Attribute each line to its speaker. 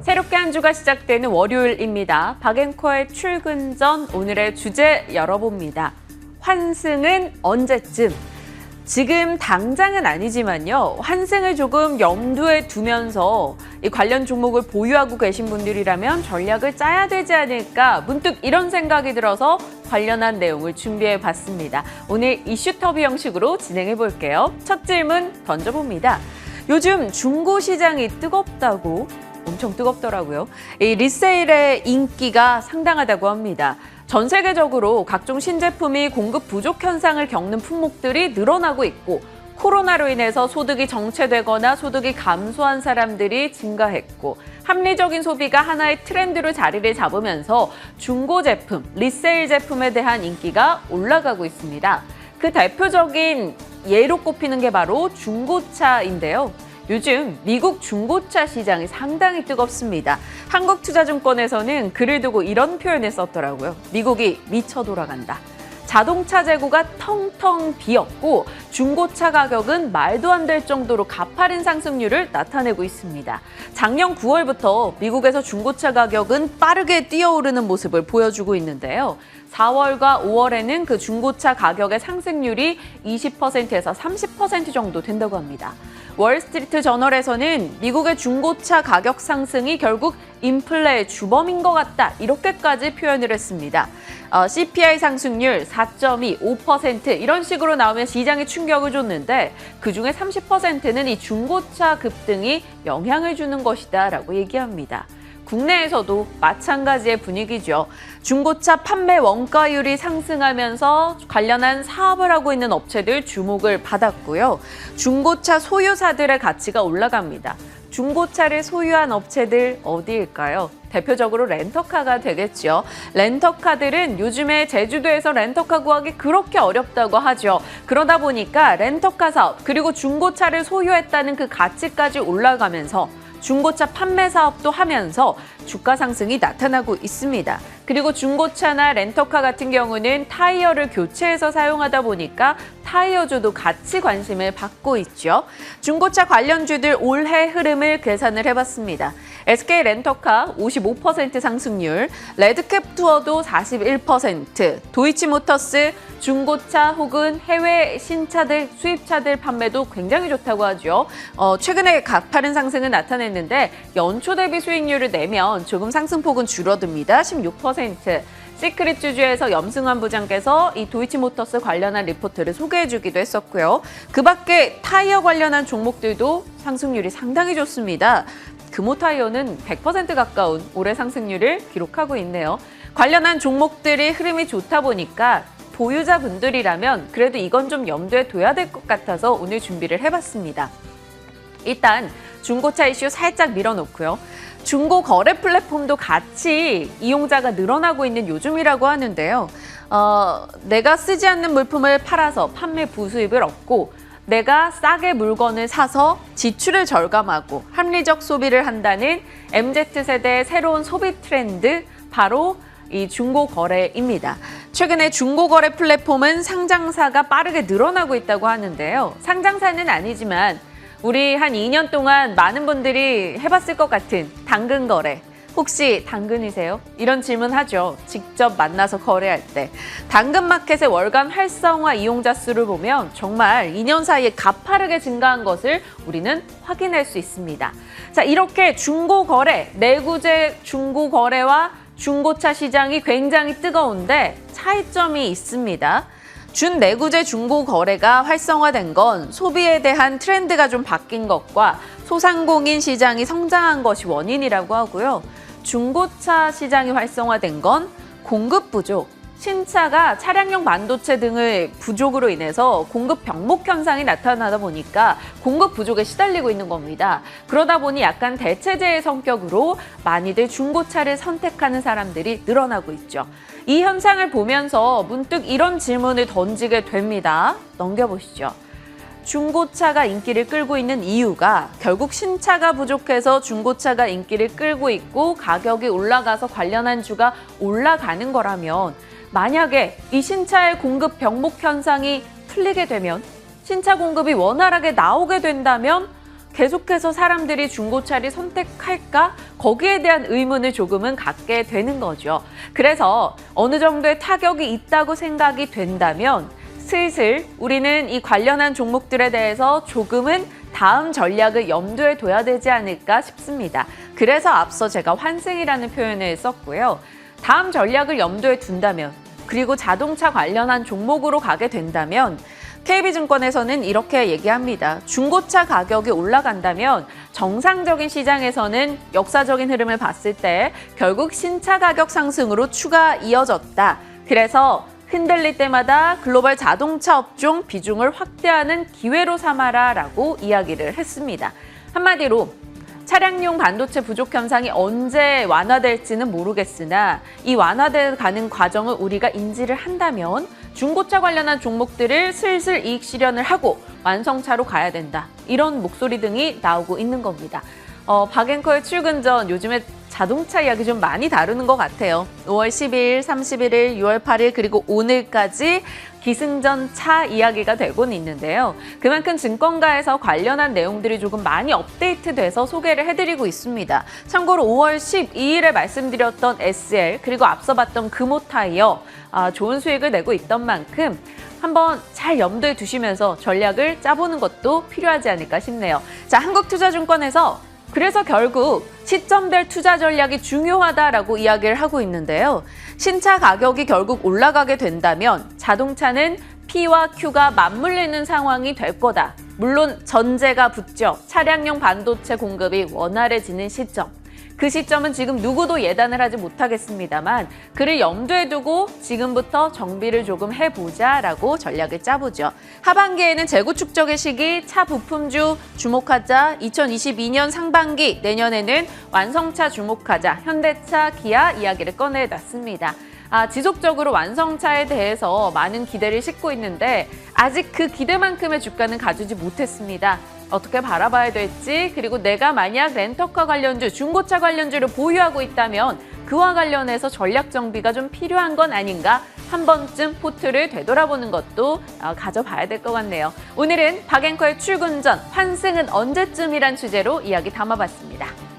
Speaker 1: 새롭게 한 주가 시작되는 월요일입니다. 박앵커의 출근 전 오늘의 주제 열어봅니다. 환승은 언제쯤? 지금 당장은 아니지만요. 환승을 조금 염두에 두면서 이 관련 종목을 보유하고 계신 분들이라면 전략을 짜야 되지 않을까 문득 이런 생각이 들어서 관련한 내용을 준비해 봤습니다. 오늘 이슈터뷰 형식으로 진행해 볼게요. 첫 질문 던져봅니다. 요즘 중고 시장이 뜨겁다고? 엄청 뜨겁더라고요. 이 리세일의 인기가 상당하다고 합니다. 전 세계적으로 각종 신제품이 공급 부족 현상을 겪는 품목들이 늘어나고 있고 코로나로 인해서 소득이 정체되거나 소득이 감소한 사람들이 증가했고 합리적인 소비가 하나의 트렌드로 자리를 잡으면서 중고 제품, 리세일 제품에 대한 인기가 올라가고 있습니다. 그 대표적인 예로 꼽히는 게 바로 중고차인데요. 요즘 미국 중고차 시장이 상당히 뜨겁습니다. 한국투자증권에서는 글을 두고 이런 표현을 썼더라고요. 미국이 미쳐 돌아간다. 자동차 재고가 텅텅 비었고 중고차 가격은 말도 안 될 정도로 가파른 상승률을 나타내고 있습니다. 작년 9월부터 미국에서 중고차 가격은 빠르게 뛰어오르는 모습을 보여주고 있는데요. 4월과 5월에는 그 중고차 가격의 상승률이 20%에서 30% 정도 된다고 합니다. 월스트리트 저널에서는 미국의 중고차 가격 상승이 결국 인플레의 주범인 것 같다 이렇게까지 표현을 했습니다. CPI 상승률 4.2, 5% 이런 식으로 나오면 시장에 충격을 줬는데 그중에 30%는 이 중고차 급등이 영향을 주는 것이다 라고 얘기합니다. 국내에서도 마찬가지의 분위기죠. 중고차 판매 원가율이 상승하면서 관련한 사업을 하고 있는 업체들 주목을 받았고요. 중고차 소유사들의 가치가 올라갑니다. 중고차를 소유한 업체들 어디일까요? 대표적으로 렌터카가 되겠죠. 렌터카들은 요즘에 제주도에서 렌터카 구하기 그렇게 어렵다고 하죠. 그러다 보니까 렌터카 사업 그리고 중고차를 소유했다는 그 가치까지 올라가면서 중고차 판매 사업도 하면서 주가 상승이 나타나고 있습니다. 그리고 중고차나 렌터카 같은 경우는 타이어를 교체해서 사용하다 보니까 타이어주도 같이 관심을 받고 있죠. 중고차 관련주들 올해 흐름을 계산을 해봤습니다. SK 렌터카 55% 상승률, 레드캡 투어도 41%, 도이치모터스 중고차 혹은 해외 신차들, 수입차들 판매도 굉장히 좋다고 하죠. 최근에 가파른 상승을 나타냈는데 연초 대비 수익률을 내면 조금 상승폭은 줄어듭니다. 16%. 시크릿 주주에서 염승환 부장께서 이 도이치모터스 관련한 리포트를 소개해주기도 했었고요. 그 밖에 타이어 관련한 종목들도 상승률이 상당히 좋습니다. 금호타이어는 100% 가까운 올해 상승률을 기록하고 있네요. 관련한 종목들이 흐름이 좋다 보니까 보유자분들이라면 그래도 이건 좀 염두에 둬야 될 것 같아서 오늘 준비를 해봤습니다. 일단 중고차 이슈 살짝 밀어놓고요. 중고 거래 플랫폼도 같이 이용자가 늘어나고 있는 요즘이라고 하는데요. 내가 쓰지 않는 물품을 팔아서 판매 부수입을 얻고 내가 싸게 물건을 사서 지출을 절감하고 합리적 소비를 한다는 MZ세대의 새로운 소비 트렌드 바로 이 중고 거래입니다. 최근에 중고 거래 플랫폼은 상장사가 빠르게 늘어나고 있다고 하는데요. 상장사는 아니지만 우리 한 2년 동안 많은 분들이 해봤을 것 같은 당근 거래. 혹시 당근이세요? 이런 질문 하죠. 직접 만나서 거래할 때. 당근마켓의 월간 활성화 이용자 수를 보면 정말 2년 사이에 가파르게 증가한 것을 우리는 확인할 수 있습니다. 자, 이렇게 중고 거래, 내구재 중고 거래와 중고차 시장이 굉장히 뜨거운데 차이점이 있습니다. 준내구재 중고 거래가 활성화된 건 소비에 대한 트렌드가 좀 바뀐 것과 소상공인 시장이 성장한 것이 원인이라고 하고요. 중고차 시장이 활성화된 건 공급 부족, 신차가 차량용 반도체 등의 부족으로 인해서 공급 병목 현상이 나타나다 보니까 공급 부족에 시달리고 있는 겁니다. 그러다 보니 약간 대체제의 성격으로 많이들 중고차를 선택하는 사람들이 늘어나고 있죠. 이 현상을 보면서 문득 이런 질문을 던지게 됩니다. 넘겨보시죠. 중고차가 인기를 끌고 있는 이유가 결국 신차가 부족해서 중고차가 인기를 끌고 있고 가격이 올라가서 관련한 주가 올라가는 거라면 만약에 이 신차의 공급 병목 현상이 풀리게 되면 신차 공급이 원활하게 나오게 된다면 계속해서 사람들이 중고차를 선택할까? 거기에 대한 의문을 조금은 갖게 되는 거죠. 그래서 어느 정도의 타격이 있다고 생각이 된다면 슬슬 우리는 이 관련한 종목들에 대해서 조금은 다음 전략을 염두에 둬야 되지 않을까 싶습니다. 그래서 앞서 제가 환승이라는 표현을 썼고요. 다음 전략을 염두에 둔다면, 그리고 자동차 관련한 종목으로 가게 된다면 KB증권에서는 이렇게 얘기합니다. 중고차 가격이 올라간다면 정상적인 시장에서는 역사적인 흐름을 봤을 때 결국 신차 가격 상승으로 추가 이어졌다. 그래서 흔들릴 때마다 글로벌 자동차 업종 비중을 확대하는 기회로 삼아라라고 이야기를 했습니다. 한마디로 차량용 반도체 부족 현상이 언제 완화될지는 모르겠으나 이 완화돼 가는 과정을 우리가 인지를 한다면 중고차 관련한 종목들을 슬슬 이익 실현을 하고 완성차로 가야 된다. 이런 목소리 등이 나오고 있는 겁니다. 박앵커의 출근 전 요즘에 자동차 이야기 좀 많이 다루는 것 같아요. 5월 10일, 31일, 6월 8일 그리고 오늘까지 기승전 차 이야기가 되고는 있는데요. 그만큼 증권가에서 관련한 내용들이 조금 많이 업데이트돼서 소개를 해드리고 있습니다. 참고로 5월 12일에 말씀드렸던 SL 그리고 앞서 봤던 금호타이어 좋은 수익을 내고 있던 만큼 한번 잘 염두에 두시면서 전략을 짜보는 것도 필요하지 않을까 싶네요. 자, 한국투자증권에서 그래서 결국 시점별 투자 전략이 중요하다라고 이야기를 하고 있는데요. 신차 가격이 결국 올라가게 된다면 자동차는 P와 Q가 맞물리는 상황이 될 거다. 물론 전제가 붙죠. 차량용 반도체 공급이 원활해지는 시점. 그 시점은 지금 누구도 예단을 하지 못하겠습니다만 그를 염두에 두고 지금부터 정비를 조금 해보자라고 전략을 짜보죠. 하반기에는 재고 축적의 시기, 차 부품주 주목하자, 2022년 상반기, 내년에는 완성차 주목하자, 현대차, 기아 이야기를 꺼내놨습니다. 지속적으로 완성차에 대해서 많은 기대를 싣고 있는데 아직 그 기대만큼의 주가는 가주지 못했습니다. 어떻게 바라봐야 될지, 그리고 내가 만약 렌터카 관련주, 중고차 관련주를 보유하고 있다면 그와 관련해서 전략 정비가 좀 필요한 건 아닌가? 한 번쯤 포트를 되돌아보는 것도 가져봐야 될 것 같네요. 오늘은 박앵커의 출근 전 환승은 언제쯤이란 주제로 이야기 담아봤습니다.